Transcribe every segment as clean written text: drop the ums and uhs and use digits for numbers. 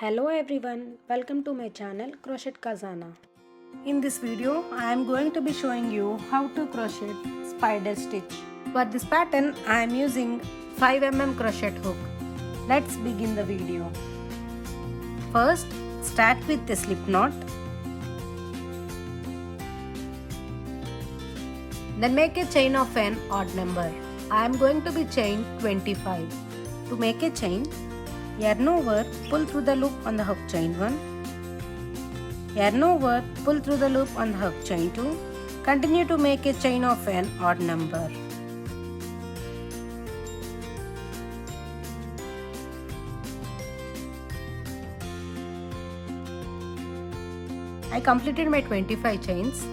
Hello everyone, welcome to my channel Crochet Khazana. In this video, I am going to be showing you how to crochet spider stitch. For this pattern, I am using 5mm crochet hook. Let's begin the video. First, start with the slip knot. Then make a chain of an odd number. I am going to be chain 25. To make a chain, yarn over, pull through the loop on the hook, chain 1. Yarn over, pull through the loop on the hook, chain 2. Continue to make a chain of an odd number. I completed my 25 chains.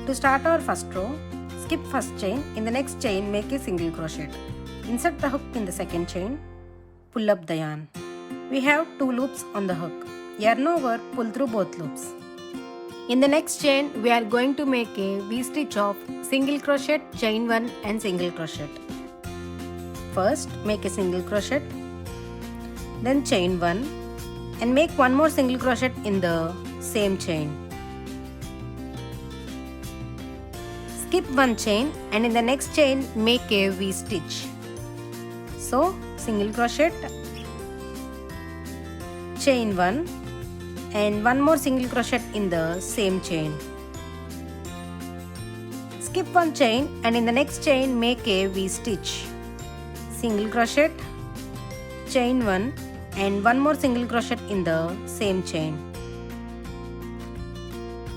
To start our first row, skip first chain. In the next chain, make a single crochet. Insert the hook in the second chain. Pull up the yarn. We have 2 loops on the hook. Yarn over, pull through both loops. In the next chain, we are going to make a V-stitch of single crochet, chain 1 and single crochet. First, make a single crochet, then chain 1 and make one more single crochet in the same chain. Skip one chain and in the next chain, make a V-stitch. So, single crochet, chain 1 and one more single crochet in the same chain. Skip one chain and in the next chain make a V-stitch. Single crochet, chain 1 and one more single crochet in the same chain.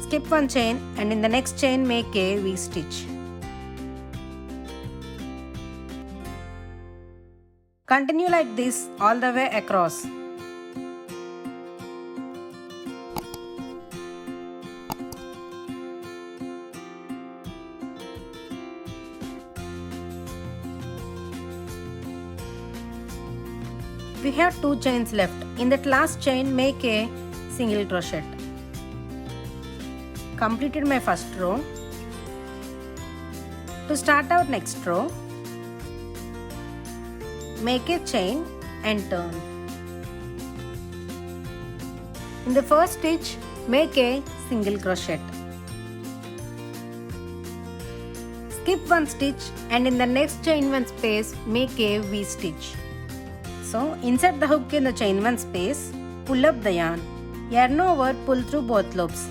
Skip one chain and in the next chain make a V-stitch. Continue like this all the way across. We have 2 chains left. In that last chain, make a single crochet. Completed my first row. To start our next row, make a chain and turn. In the first stitch, make a single crochet. Skip one stitch and in the next chain 1 space, make a V-stitch. So, insert the hook in the chain 1 space, pull up the yarn. Yarn over, pull through both loops.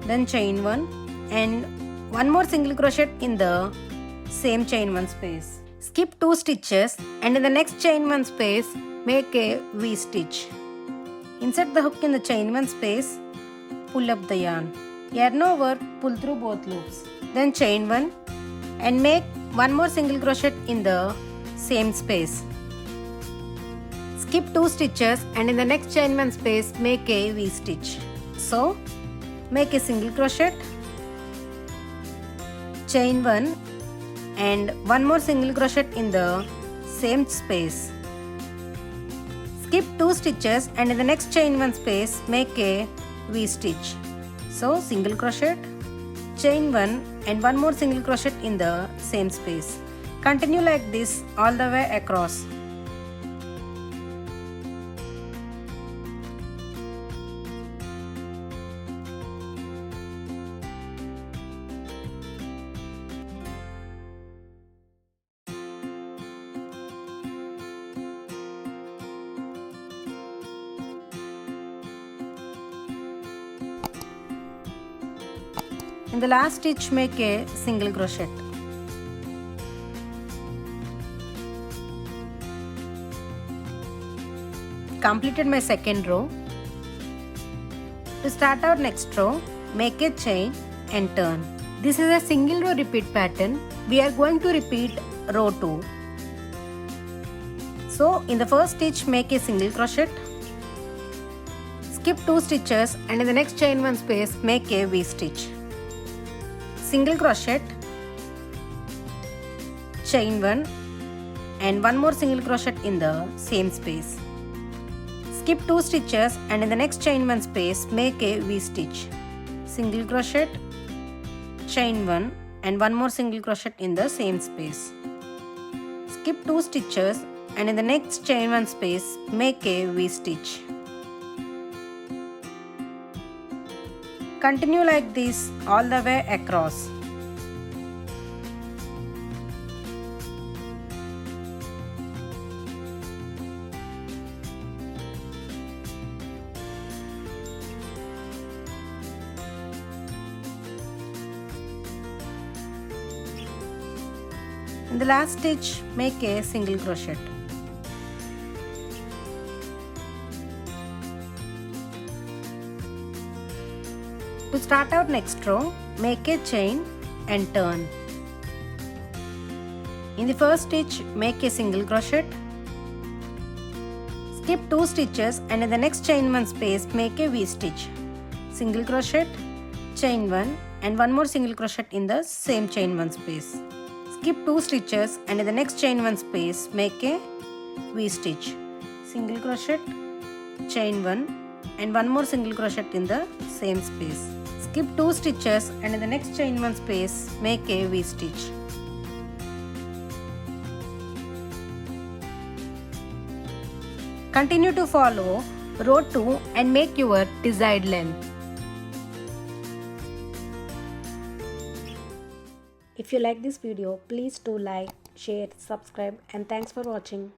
Then chain 1 and one more single crochet in the same chain 1 space. Skip 2 stitches and in the next chain 1 space, make a V-stitch. Insert the hook in the chain 1 space, pull up the yarn. Yarn over, pull through both loops. Then chain 1 and make one more single crochet in the same space. Skip 2 stitches and in the next chain 1 space, make a V-stitch. So, make a single crochet, chain 1 and one more single crochet in the same space. Skip 2 stitches and in the next chain 1 space, make a V-stitch. So, single crochet, chain 1 and one more single crochet in the same space. Continue like this all the way across. In the last stitch, make a single crochet. Completed my second row. To start our next row, make a chain and turn. This is a single row repeat pattern. We are going to repeat row 2. So, in the first stitch, make a single crochet. Skip 2 stitches and in the next chain 1 space, make a V-stitch. Single crochet, chain 1 and one more single crochet in the same space. Skip 2 stitches and in the next chain 1 space, make a V-stitch. Single crochet, chain 1 and one more single crochet in the same space. Skip 2 stitches and in the next chain 1 space make a V-stitch. Continue like this all the way across. In the last stitch, make a single crochet. To start our next row, make a chain and turn. In the first stitch, make a single crochet. Skip 2 stitches and in the next chain 1 space, make a V-stitch. Single crochet, chain 1 and 1 more single crochet in the same chain 1 space. Skip 2 stitches and in the next chain 1 space, make a V-stitch. Single crochet, chain 1 and 1 more single crochet in the same space. Skip 2 stitches and in the next chain 1 space, make a V-stitch. Continue to follow row 2 and make your desired length. If you like this video, please do like, share, subscribe and thanks for watching.